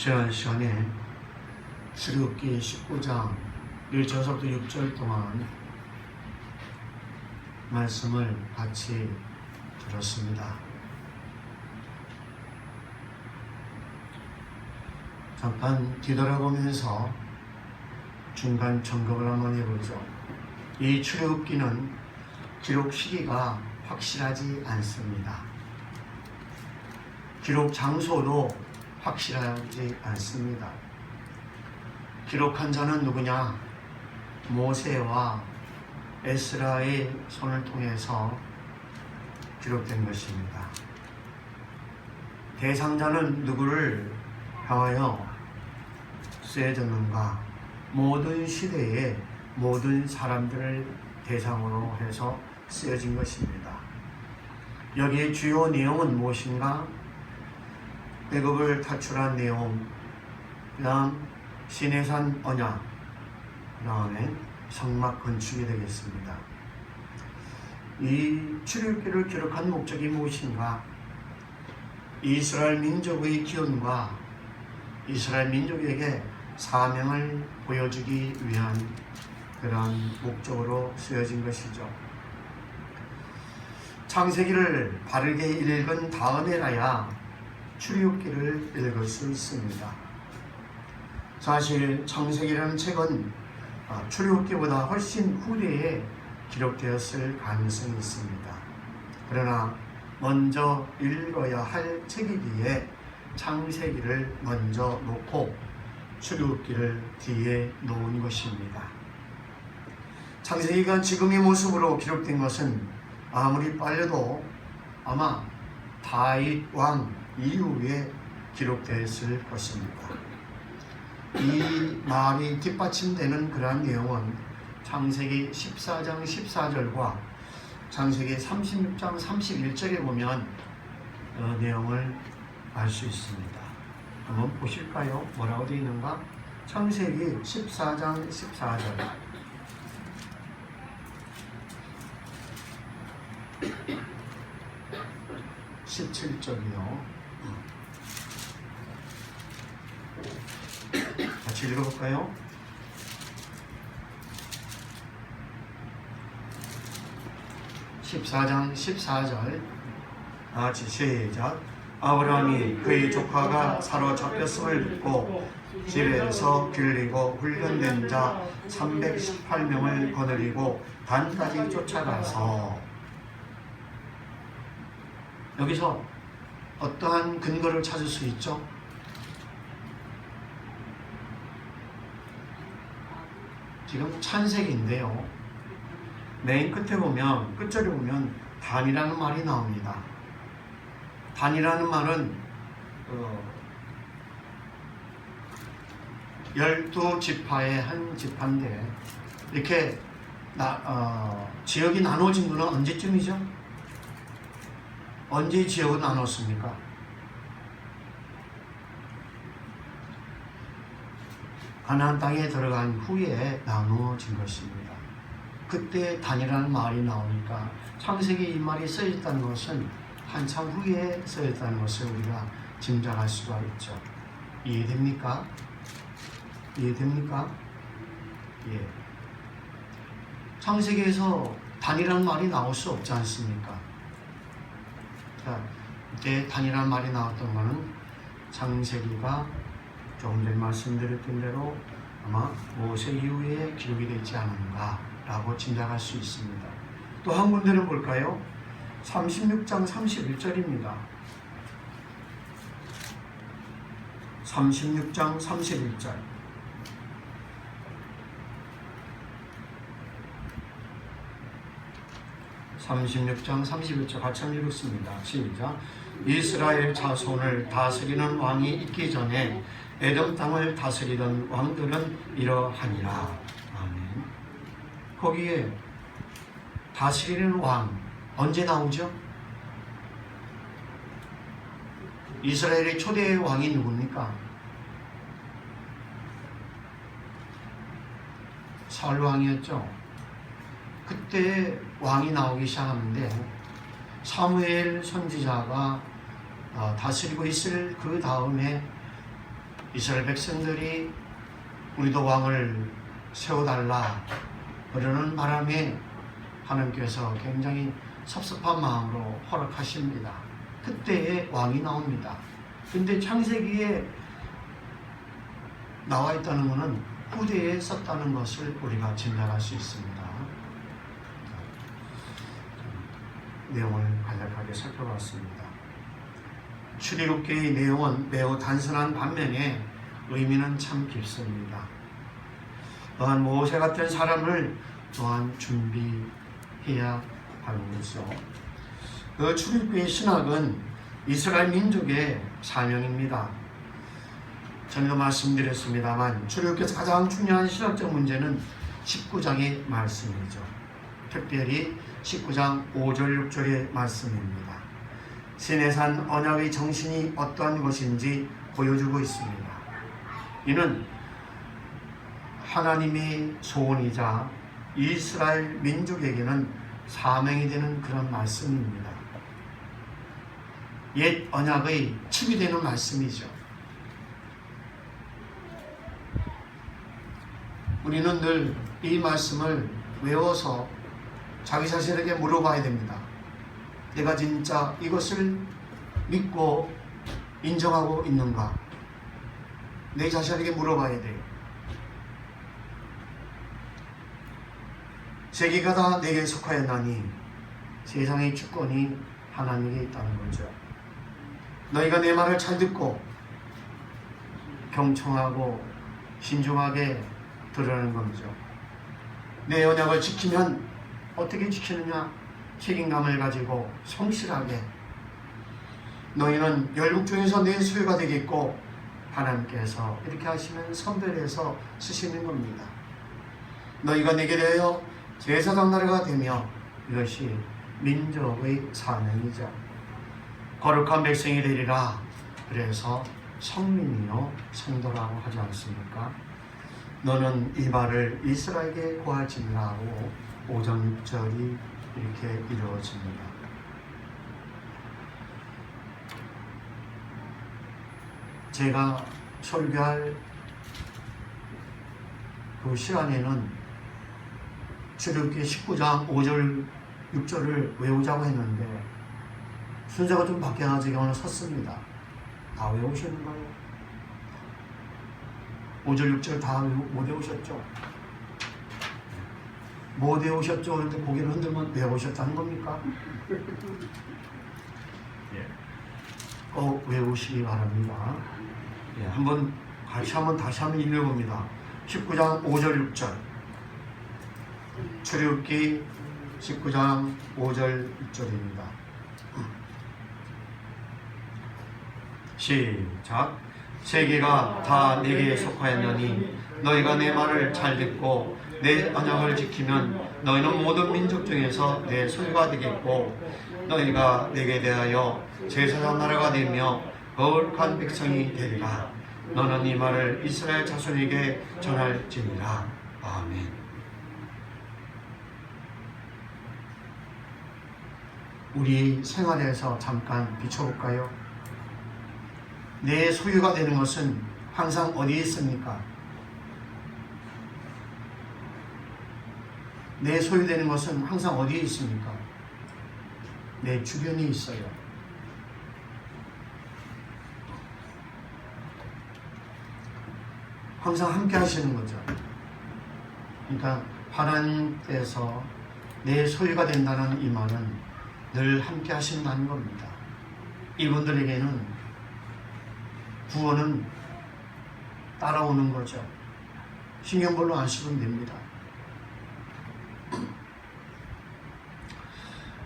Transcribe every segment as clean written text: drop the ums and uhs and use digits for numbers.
지난 시간에 출애굽기 19장 1절부터 6절 동안 말씀을 같이 들었습니다. 잠깐 뒤돌아보면서 중간 점검을 한번 해보죠. 이 출애굽기는 기록 시기가 확실하지 않습니다. 기록 장소도 확실하지 않습니다. 기록한 자는 누구냐? 모세와 에스라의 손을 통해서 기록된 것입니다. 대상자는 누구를 향하여 쓰여졌는가? 모든 시대의 모든 사람들을 대상으로 해서 쓰여진 것입니다. 여기에 주요 내용은 무엇인가? 애굽을 탈출한 내용, 그 다음 시내산 언약, 그 다음에 성막 건축이 되겠습니다. 이 출애굽기를 기록한 목적이 무엇인가? 이스라엘 민족의 기원과 이스라엘 민족에게 사명을 보여주기 위한 그러한 목적으로 쓰여진 것이죠. 창세기를 바르게 읽은 다음에라야 출애굽기를 읽을 수 있습니다. 사실 창세기라는 책은 출애굽기보다 훨씬 후대에 기록되었을 가능성이 있습니다. 그러나 먼저 읽어야 할 책이기에 창세기를 먼저 놓고 출애굽기를 뒤에 놓은 것입니다. 창세기가 지금의 모습으로 기록된 것은 아무리 빨려도 아마 다윗 왕 이후에 기록되었을 것입니다. 이 말이 뒷받침되는 그러한 내용은 창세기 14장 14절과 창세기 36장 31절에 보면 내용을 알 수 있습니다. 한번 보실까요? 뭐라고 되어 있는가? 창세기 14장 14절. (17절이요) 같이 읽어볼까요? (14장 14절) 같이 시작. 아브라함이 그의 조카가 사로잡혔음을 듣고 집에서 길리고 훈련된 자 318명을 거느리고 단까지 쫓아가서. 여기서 어떠한 근거를 찾을 수 있죠? 지금 창세기인데요. 맨 끝에 보면, 끝절에 보면 단이라는 말이 나옵니다. 단이라는 말은 12지파의 한 지파인데 이렇게 지역이 나눠진 것은 언제쯤이죠? 언제 지역을 나눴습니까? 가나안 땅에 들어간 후에 나누어진 것입니다. 그때 단이라는 말이 나오니까 창세기에 이 말이 쓰여졌다는 것은 한참 후에 쓰여졌다는 것을 우리가 짐작할 수가 있죠. 이해됩니까? 이해됩니까? 예. 창세기에서 단이라는 말이 나올 수 없지 않습니까? 자, 이때 단이라는 말이 나왔던 것은 창세기가 조금 전에 말씀드렸던 대로 아마 모세 이후에 기록이 되지 않은가라고 짐작할 수 있습니다. 또 한 군데는 볼까요? 36장 31절입니다. 36장 31절. 같이 한번 읽습니다. 시작. 이스라엘 자손을 다스리는 왕이 있기 전에 에돔 땅을 다스리던 왕들은 이러하니라. 아멘. 거기에 다스리는 왕 언제 나오죠? 이스라엘의 초대 왕이 누굽니까? 사울 왕이었죠. 그때 왕이 나오기 시작하는데 사무엘 선지자가 다스리고 있을 그 다음에 이스라엘 백성들이 우리도 왕을 세워달라 그러는 바람에 하나님께서 굉장히 섭섭한 마음으로 허락하십니다. 그때에 왕이 나옵니다. 근데 창세기에 나와 있다는 것은 후대에 썼다는 것을 우리가 짐작할 수 있습니다. 내용을 간략하게 살펴봤습니다. 출애굽기의 내용은 매우 단순한 반면에 의미는 참 깊습니다. 또한 모세 같은 사람을 또한 준비해야 하는 거죠. 그 출애굽기의 신학은 이스라엘 민족의 사명입니다. 전에도 말씀드렸습니다만 출애굽기에서 가장 중요한 신학적 문제는 19장의 말씀이죠. 특별히 19장 5절 6절의 말씀입니다. 시내산 언약의 정신이 어떠한 것인지 보여주고 있습니다. 이는 하나님의 소원이자 이스라엘 민족에게는 사명이 되는 그런 말씀입니다. 옛 언약의 칩이 되는 말씀이죠. 우리는 늘 이 말씀을 외워서 자기 자신에게 물어봐야 됩니다. 내가 진짜 이것을 믿고 인정하고 있는가? 내 자신에게 물어봐야 돼요. 세계가 다 내게 속하였나니 세상의 주권이 하나님께 있다는 거죠. 너희가 내 말을 잘 듣고 경청하고 신중하게 들으라는 겁니다. 내 언약을 지키면 어떻게 지키느냐? 책임감을 가지고 성실하게. 너희는 열국 중에서 내 소유가 되겠고 하나님께서 이렇게 하시면 선별해서 쓰시는 겁니다. 너희가 내게 대하여 제사장 나라가 되며 이것이 민족의 사명이죠. 거룩한 백성이 되리라. 그래서 성민이요 성도라고 하지 않습니까? 너는 이 말을 이스라엘에게 고하지니라 하고 5장 6절이 이렇게 이루어집니다. 제가 설교할 그 시간에는 출애굽기 19장 5절 6절을 외우자고 했는데 순서가 좀 바뀌어가지고 오늘 섰습니다. 다 외우셨는가요? 5절 6절 다 못 외우셨죠? 못 외우셨죠? 그런데 고개를 흔들면 외우셨다는 겁니까? 꼭 외우시기 바랍니다. 한번 다시 한번 읽어봅니다. 19장 5절 6절 출애굽기 19장 5절 6절입니다. 시작. 세계가 다 내게 속하였느니 너희가 내 말을 잘 듣고 내 언약을 지키면 너희는 모든 민족 중에서 내 소유가 되겠고 너희가 내게 대하여 제사장 나라가 되며 거룩한 백성이 되리라. 너는 이 말을 이스라엘 자손에게 전할지니라. 아멘. 우리 생활에서 잠깐 비춰볼까요? 내 소유가 되는 것은 항상 어디에 있습니까? 내 소유되는 것은 항상 어디에 있습니까? 내 주변에 있어요. 항상 함께 하시는 거죠. 그러니까 하나님께서 내 소유가 된다는 이 말은 늘 함께 하신다는 겁니다. 이분들에게는 구원은 따라오는 거죠. 신경별로 안 쓰면 됩니다.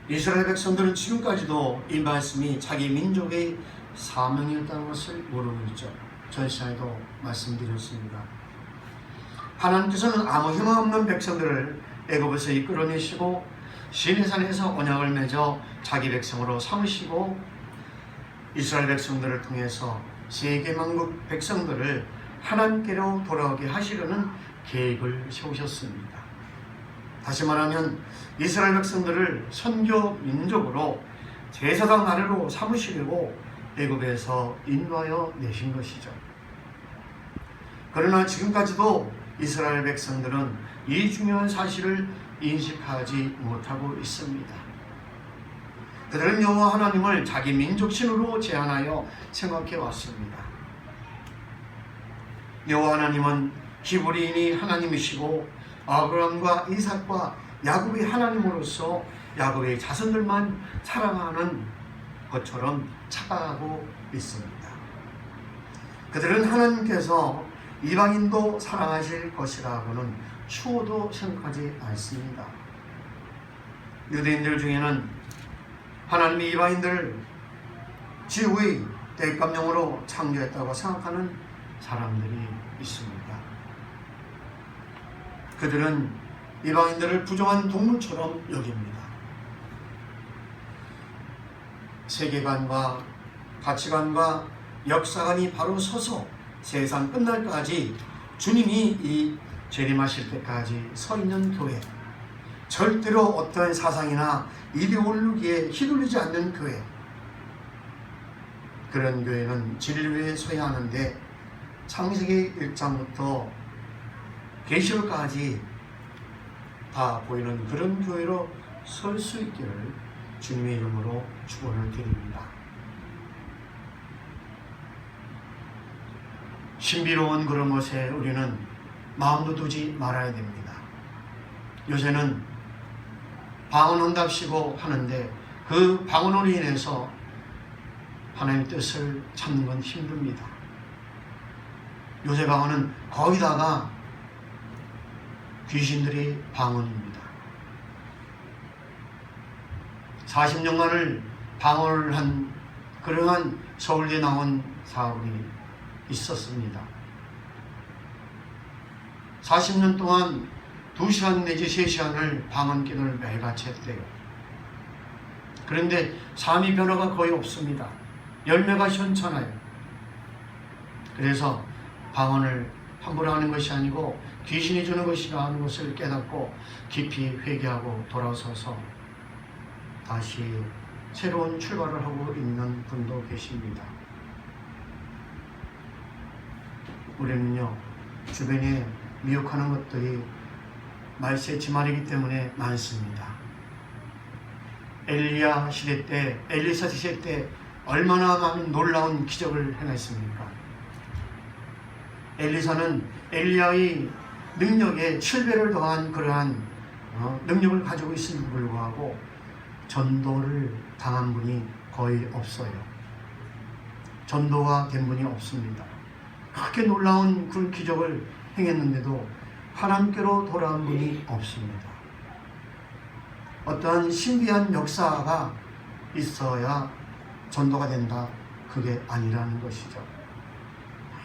이스라엘 백성들은 지금까지도 이 말씀이 자기 민족의 사명이었다는 것을 모르고 있죠. 전 시간에도 말씀드렸습니다. 하나님께서는 아무 힘없는 백성들을 애굽에서 이끌어내시고 시내산에서 언약을 맺어 자기 백성으로 삼으시고 이스라엘 백성들을 통해서 세계 만국 백성들을 하나님께로 돌아오게 하시려는 계획을 세우셨습니다. 다시 말하면 이스라엘 백성들을 선교 민족으로 제사장 나라로 삼으시려고 애굽에서 인도하여 내신 것이죠. 그러나 지금까지도 이스라엘 백성들은 이 중요한 사실을 인식하지 못하고 있습니다. 그들은 여호와 하나님을 자기 민족신으로 제한하여 생각해 왔습니다. 여호와 하나님은 히브리인이 하나님이시고 아브라함과 이삭과 야곱의 하나님으로서 야곱의 자손들만 사랑하는 것처럼 착각하고 있습니다. 그들은 하나님께서 이방인도 사랑하실 것이라고는 추호도 생각하지 않습니다. 유대인들 중에는 하나님이 이방인들을 지구의 땔감용으로 창조했다고 생각하는 사람들이 있습니다. 그들은 이방인들을 부정한 동물처럼 여깁니다. 세계관과 가치관과 역사관이 바로 서서 세상 끝날까지 주님이 이 재림하실 때까지 서 있는 교회, 절대로 어떤 사상이나 이데올로기에 휘둘리지 않는 교회, 그런 교회는 진리에 서야 하는데 창세기 1장부터 계시록까지 다 보이는 그런 교회로 설 수 있기를 주님의 이름으로 축원을 드립니다. 신비로운 그런 것에 우리는 마음도 두지 말아야 됩니다. 요새는 방언한답시고 하는데 그 방언으로 인해서 하나님의 뜻을 찾는 건 힘듭니다. 요새 방언은 거의 다가 귀신들의 방언입니다. 40년간을 방언을 한 그러한 서울대 나온 사람이 있었습니다. 40년 동안 2시간 내지 3시간을 방언 기도를 매일같이 했대요. 그런데 삶의 변화가 거의 없습니다. 열매가 현찮아요. 그래서 방언을 함부로 하는 것이 아니고 귀신이 주는 것이라 하는 것을 깨닫고 깊이 회개하고 돌아서서 다시 새로운 출발을 하고 있는 분도 계십니다. 우리는요, 주변에 미혹하는 것들이 말세 지말이기 때문에 많습니다. 엘리야 시대 때, 엘리사 시대 때 얼마나 많은 놀라운 기적을 행했습니까? 엘리사는 엘리야의 능력에 7배를 더한 그러한 능력을 가지고 있음에도 불구하고 전도를 당한 분이 거의 없어요. 전도가 된 분이 없습니다. 그렇게 놀라운 그 기적을 행했는데도 하나님께로 돌아온 분이 없습니다. 어떠한 신비한 역사가 있어야 전도가 된다, 그게 아니라는 것이죠.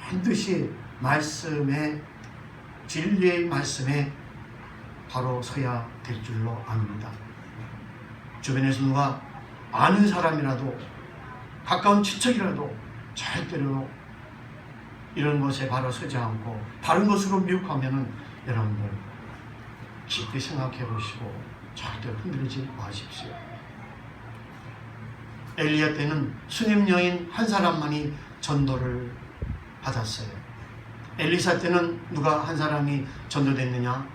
반드시 말씀에, 진리의 말씀에 바로 서야 될 줄로 압니다. 주변에서 누가 아는 사람이라도, 가까운 친척이라도 절대로 이런 것에 바로 서지 않고 다른 것으로 미혹하면은 여러분들 깊이 생각해 보시고 절대로 흔들리지 마십시오. 엘리야 때는 수냄 여인 한 사람만이 전도를 받았어요. 엘리사 때는 누가 한 사람이 전도됐느냐?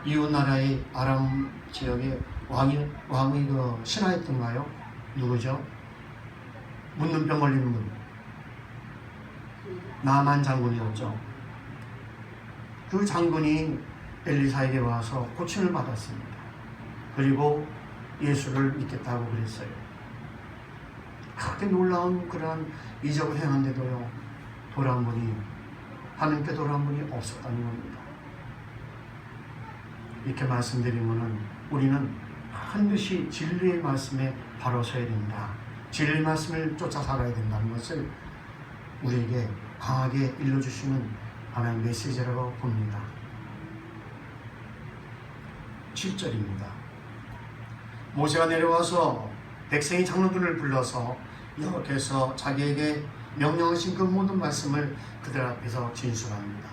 이웃 나라의 아람 지역의 왕의 그 신하였던가요? 누구죠? 묻는 병 걸리는 분. 나만 장군이었죠. 그 장군이 엘리사에게 와서 고침을 받았습니다. 그리고 예수를 믿겠다고 그랬어요. 그렇게 놀라운 그러한 이적을 행한데도요, 돌아온 분이, 하나님께 돌아온 분이 없었다는 겁니다. 이렇게 말씀드리면은 우리는 반드시 진리의 말씀에 바로 서야 된다. 진리의 말씀을 쫓아 살아야 된다는 것을 우리에게 강하게 일러주시는 하나님의 메시지라고 봅니다. 7절입니다. 모세가 내려와서 백성의 장로들을 불러서 여호와께서 자기에게 명령하신 그 모든 말씀을 그들 앞에서 진술합니다.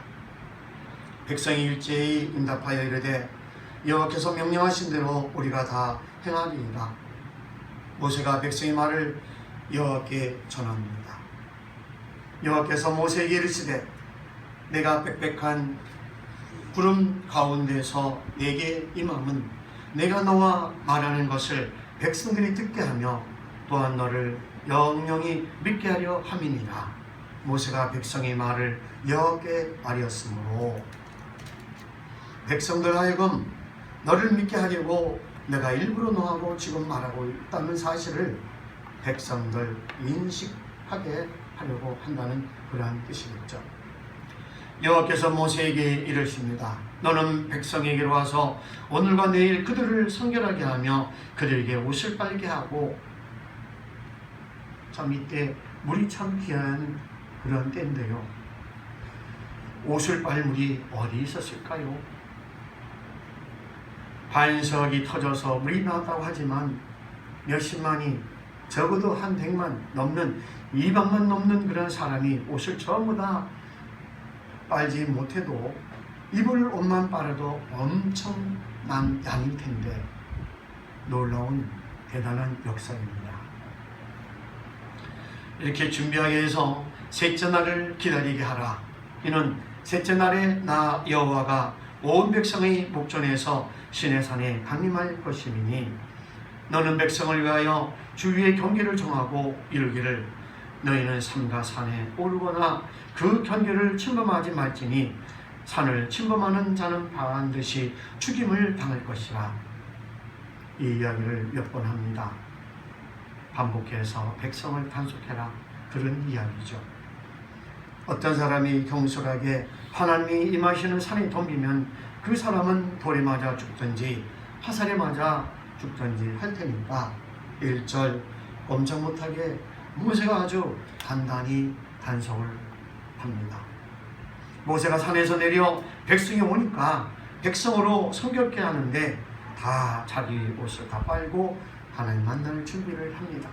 백성이 일제히 응답하여 이르되 여호와께서 명령하신 대로 우리가 다 행하리이다. 모세가 백성의 말을 여호와께 전합니다. 여호와께서 모세에게 이르시되 내가 빽빽한 구름 가운데서 내게 임함은 내가 너와 말하는 것을 백성들이 듣게 하며 또한 너를 영영히 믿게 하려 함이니라. 모세가 백성의 말을 여호와께 아뢰었으므로 백성들 하여금 너를 믿게 하려고 내가 일부러 너하고 지금 말하고 있다는 사실을 백성들 인식하게 하려고 한다는 그러한 뜻이겠죠. 여호와께서 모세에게 이르십니다. 너는 백성에게로 와서 오늘과 내일 그들을 성결하게 하며 그들에게 옷을 빨게 하고, 참 이때 물이 참 귀한 그런 때인데요. 옷을 빨 물이 어디 있었을까요? 반석이 터져서 물이 나왔다고 하지만 몇십만이, 적어도 한 100만 넘는, 200만 넘는 그런 사람이 옷을 전부 다 빨지 못해도 입을 옷만 빨아도 엄청난 양일 텐데 놀라운 대단한 역사입니다. 이렇게 준비하게 해서 셋째 날을 기다리게 하라. 이는 셋째 날에 나 여호와가 온 백성의 목전에서 시내산에 강림할 것임이니 너는 백성을 위하여 주위의 경계를 정하고 이르기를 너희는 삼가 산에 오르거나 그 경계를 침범하지 말지니 산을 침범하는 자는 반드시 죽임을 당할 것이라. 이 이야기를 몇 번 합니다. 반복해서 백성을 단속해라, 그런 이야기죠. 어떤 사람이 경솔하게 하나님이 임하시는 산에 덤비면 그 사람은 돌에 맞아 죽든지 화살에 맞아 죽든지 할 테니까 1절 꼼짝 못하게 모세가 아주 단단히 단속을 합니다. 모세가 산에서 내려 백성이 오니까 백성으로 성결케 하는데 다 자기 옷을 다 빨고 하나님 만날 준비를 합니다.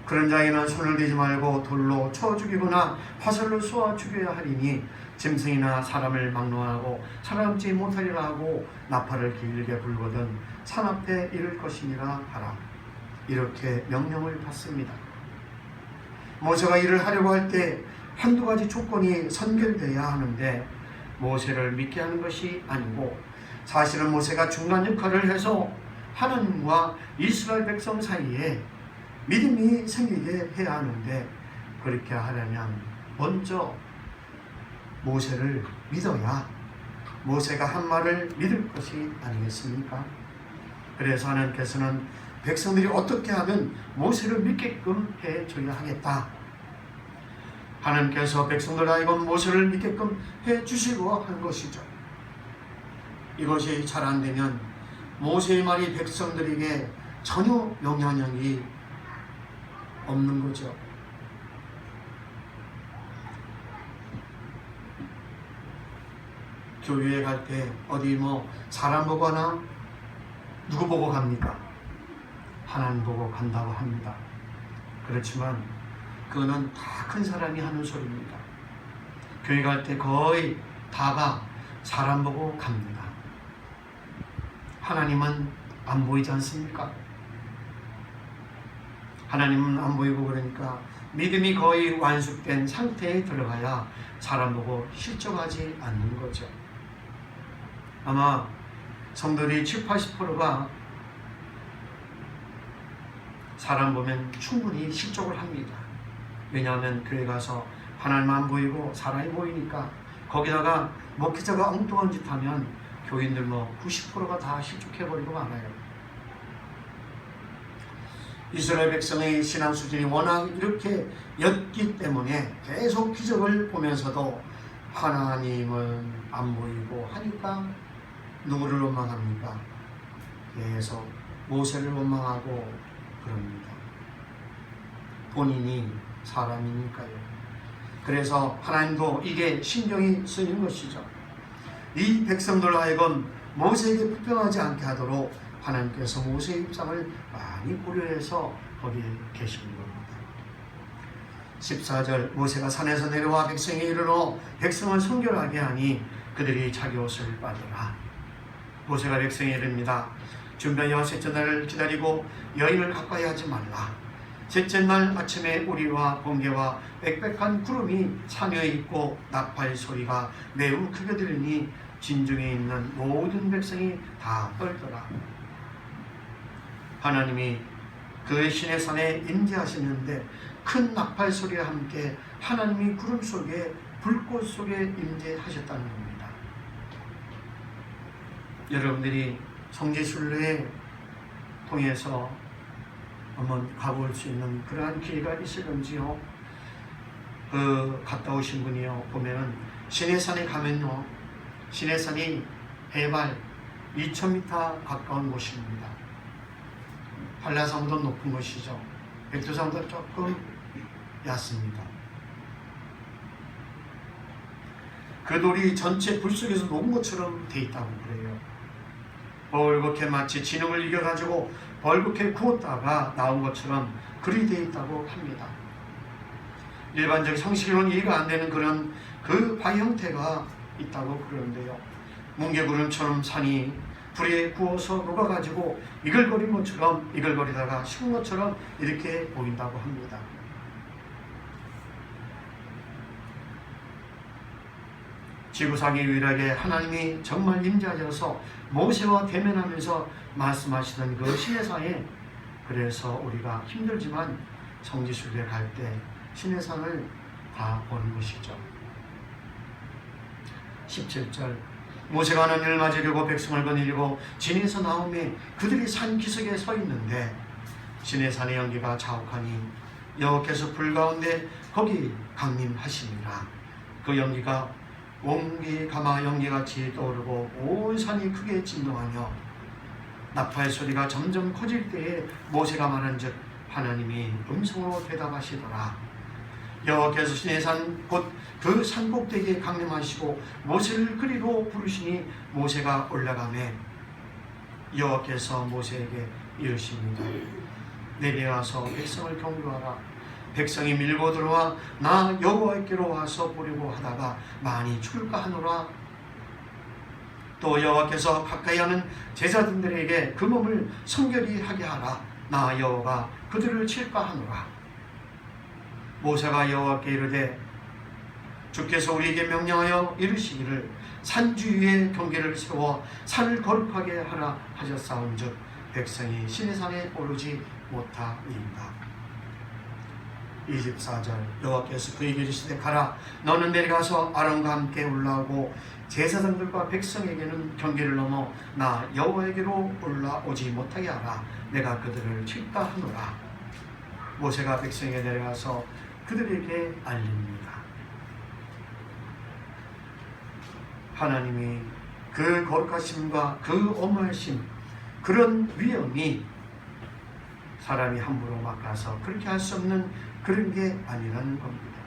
그런 자에는 손을 대지 말고 돌로 쳐 죽이거나 화살로 쏘아 죽여야 하리니 짐승이나 사람을 막론하고 살아남지 못하리라 하고 나팔을 길게 불거든 산 앞에 이를 것이니라 하라. 이렇게 명령을 받습니다. 모세가 일을 하려고 할 때 한두 가지 조건이 선결되어야 하는데 모세를 믿게 하는 것이 아니고, 사실은 모세가 중간 역할을 해서 하나님과 이스라엘 백성 사이에 믿음이 생기게 해야 하는데, 그렇게 하려면 먼저 모세를 믿어야 모세가 한 말을 믿을 것이 아니겠습니까? 그래서 하나님께서는 백성들이 어떻게 하면 모세를 믿게끔 해줘야 하겠다. 하나님께서 백성들 하여금 모세를 믿게끔 해주시고 한 것이죠. 이것이 잘 안되면 모세의 말이 백성들에게 전혀 영향력이 없는 거죠. 교회에 갈 때 어디 사람 보고 가나? 누구 보고 갑니까? 하나님 보고 간다고 합니다. 그렇지만 그거는 다 큰 사람이 하는 소리입니다. 교회 갈 때 거의 다가 사람 보고 갑니다. 하나님은 안 보이지 않습니까? 하나님은 안 보이고, 그러니까 믿음이 거의 완숙된 상태에 들어가야 사람 보고 실족하지 않는 거죠. 아마 성도들이 70~80%가 사람 보면 충분히 실족을 합니다. 왜냐하면 교회 가서 하나님 안 보이고 사람이 보이니까, 거기다가 목회자가 엉뚱한 짓 하면 교인들 90%가 다 실족해버리고 말아요. 이스라엘 백성의 신앙 수준이 워낙 이렇게 였기 때문에 계속 기적을 보면서도 하나님은 안 보이고 하니까 누구를 원망합니까? 계속 모세를 원망하고 그럽니다. 본인이 사람이니까요. 그래서 하나님도 이게 신경이 쓰이는 것이죠. 이 백성들 하여금 모세에게 불평하지 않게 하도록 하나님께서 모세의 입장을 많이 고려해서 거기에 계신 겁니다. 14절 모세가 산에서 내려와 백성에 이르러 백성을 성결하게 하니 그들이 자기 옷을 빨더라. 모세가 백성에 이릅니다. 준비하여 셋째 날을 기다리고 여인을 가까이 하지 말라. 셋째 날 아침에 우리와 번개와 빽빽한 구름이 산에 있고 나팔 소리가 매우 크게 들리니 진중에 있는 모든 백성이 다 떨더라. 하나님이 그 신의 산에 임재하시는데 큰 나팔 소리와 함께 하나님이 구름 속에 불꽃 속에 임재하셨다는 겁니다. 여러분들이 성지순례에 통해서 한번 가볼 수 있는 그러한 기회가 있을런지요. 갔다 오신 분이요, 보면은 시내산에 가면요, 시내산이 해발 2000m 가까운 곳입니다. 한라산보다 높은 곳이죠. 백두산보다 조금 얕습니다. 그 돌이 전체 불 속에서 녹은 것처럼 돼 있다고 그래요. 벌겋게 마치 진흙을 이겨가지고 벌겋게 구웠다가 나온 것처럼 그리 돼 있다고 합니다. 일반적 상식으로는 이해가 안 되는 그런 그 바 형태가 있다고 그러는데요. 뭉게구름처럼 산이 불에 구워서 녹아가지고 이글거린 것처럼 이글거리다가 식은 것처럼 이렇게 보인다고 합니다. 지구상에 유일하게 하나님이 정말 임재하셔서 모세와 대면하면서 말씀하시던 그 시내산에, 그래서 우리가 힘들지만 성지순례 갈 때 시내산을 다 보는 것이죠. 17절 모세가 하나님을 맞으려고 백성을 거느리고 진에서 나오매 그들이 산 기슭에 서 있는데 시내산의 연기가 자욱하니 여호와께서 불 가운데 거기 강림하시니라. 그 연기가 온기 가마 연기같이 떠오르고 온 산이 크게 진동하며 나팔 소리가 점점 커질 때에 모세가 말한즉 하나님이 음성으로 대답하시더라. 여호와께서 시내산 곧 그 산꼭대기에 강림하시고 모세를 그리로 부르시니 모세가 올라가매 여호와께서 모세에게 이르십니다. 내려와서 백성을 경고하라. 백성이 밀고 들어와 나 여호와께로 와서 보려고 하다가 많이 죽을까 하노라. 또 여호와께서 가까이 하는 제사장들에게 그 몸을 성결히 하게 하라. 나 여호와가 그들을 칠까 하노라. 모세가 여호와께 이르되 주께서 우리에게 명령하여 이르시기를 산주위에 경계를 세워 산을 거룩하게 하라 하셨사온즉 백성이 시내산에 오르지 못하니이다. 24절 여호와께서 그에게 이르시되 가라. 너는 내려가서 아론과 함께 올라오고 제사장들과 백성에게는 경계를 넘어 나 여호와에게로 올라오지 못하게 하라. 내가 그들을 칠까 하노라. 모세가 백성에게 내려가서 그들에게 알립니다. 하나님이 그 거룩하심과 그 엄하심, 그런 위엄이 사람이 함부로 막 가서 그렇게 할 수 없는 그런 게 아니라는 겁니다.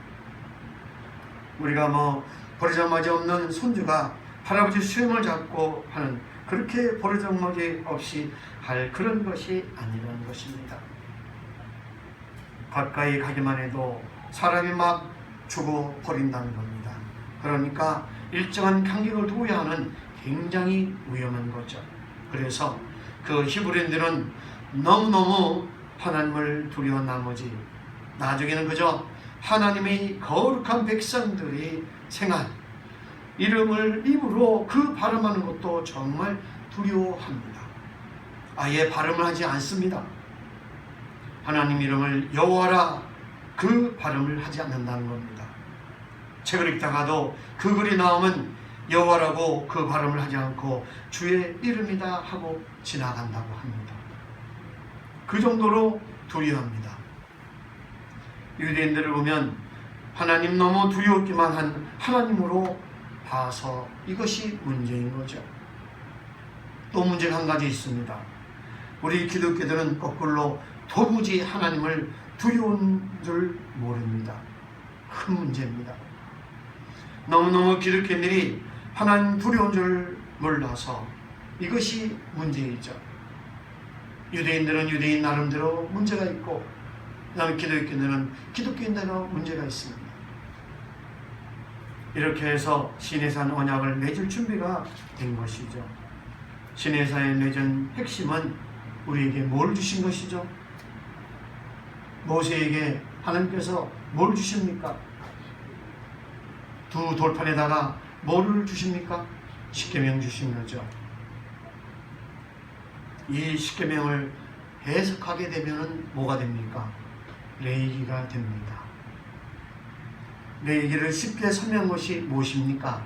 우리가 버르장머리 없는 손주가 할아버지 수염을 잡고 하는 그렇게 버르장머리 없이 할 그런 것이 아니라는 것입니다. 가까이 가기만 해도 사람이 막 죽어버린다는 겁니다. 그러니까 일정한 간격을 두어야 하는 굉장히 위험한 거죠. 그래서 그 히브리인들은 너무너무 하나님을 두려운 나머지 나중에는 그저 하나님의 거룩한 백성들이 생한 이름을 입으로 그 발음하는 것도 정말 두려워합니다. 아예 발음을 하지 않습니다. 하나님 이름을 여호와라 그 발음을 하지 않는다는 겁니다. 책을 읽다가도 그 글이 나오면 여호와라고 그 발음을 하지 않고 주의 이름이다 하고 지나간다고 합니다. 그 정도로 두려워합니다. 유대인들을 보면 하나님 너무 두려웠기만 한 하나님으로 봐서 이것이 문제인 거죠. 또 문제가 한 가지 있습니다. 우리 기독교들은 거꾸로 도무지 하나님을 두려운 줄 모릅니다. 큰 문제입니다. 너무너무 기독교인들이 하나님 두려운 줄 몰라서 이것이 문제이죠. 유대인들은 유대인 나름대로 문제가 있고 그다음에 기독교인들은 기독교인대로 문제가 있습니다. 이렇게 해서 시내산 언약을 맺을 준비가 된 것이죠. 시내사에 맺은 핵심은 우리에게 뭘 주신 것이죠? 모세에게 하나님께서 뭘 주십니까? 두 돌판에다가 뭐를 주십니까? 십계명 주신 거죠. 이 십계명을 해석하게 되면 뭐가 됩니까? 레위기가 됩니다. 레위기를 쉽게 설명한 것이 무엇입니까?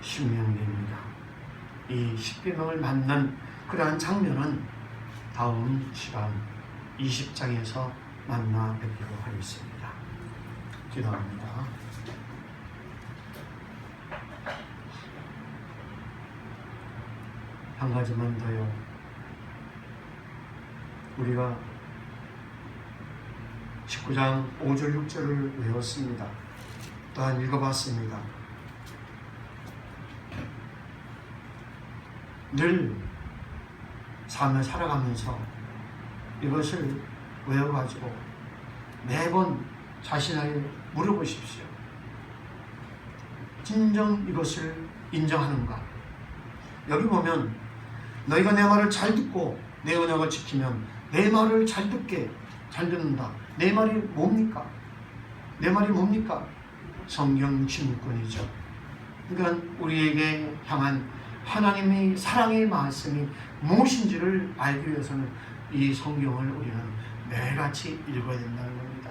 신명기입니다. 이 십계명을 만난 그러한 장면은 다음 시간 20장에서 만나 뵙기로 하겠습니다. 기도합니다. 한 가지만 더요. 우리가 19장 5절 6절을 외웠습니다. 또한 읽어봤습니다. 늘 삶을 살아가면서 이것을 외워가지고 매번 자신에게 물어보십시오. 진정 이것을 인정하는가? 여기 보면 너희가 내 말을 잘 듣고 내 언약을 지키면 내 말을 잘 듣는다. 내 말이 뭡니까? 내 말이 뭡니까? 성경 지문권이죠. 그러니까 우리에게 향한 하나님의 사랑의 말씀이 무엇인지를 알기 위해서는 이 성경을 우리는 매일같이 읽어야 된다는 겁니다.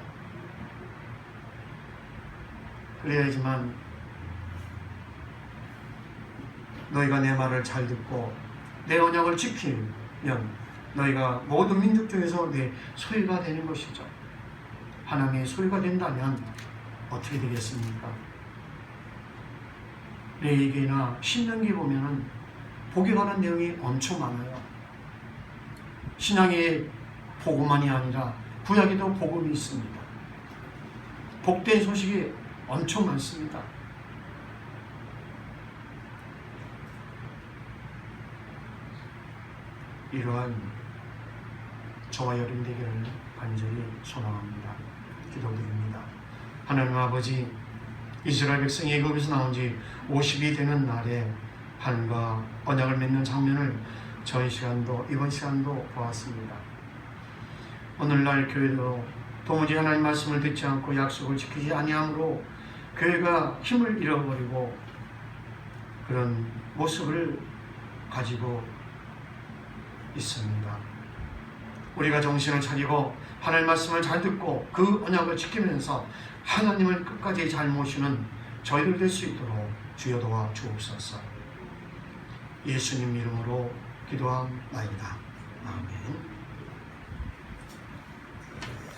그래야지만 너희가 내 말을 잘 듣고 내 언약을 지키면 너희가 모든 민족 중에서 내 소유가 되는 것이죠. 하나님의 소유가 된다면 어떻게 되겠습니까? 레위기나 신명기 보면은 복에 관한 내용이 엄청 많아요. 신약의 복음만이 아니라 구약에도 복음이 있습니다. 복된 소식이 엄청 많습니다. 이러한 저와 여러분 되기를 간절히 소망합니다. 기도드립니다. 하나님 아버지, 이스라엘 백성이 애굽에서 나온 지 50이 되는 날에 하나님과 언약을 맺는 장면을 저희 시간도 이번 시간도 보았습니다. 오늘날 교회도 도무지 하나님 말씀을 듣지 않고 약속을 지키지 아니함으로 교회가 힘을 잃어버리고 그런 모습을 가지고 있습니다. 우리가 정신을 차리고 하나님 말씀을 잘 듣고 그 언약을 지키면서 하나님을 끝까지 잘 모시는 저희들 될 수 있도록 주여 도와 주옵소서. 예수님 이름으로 기도합나이다. 아멘.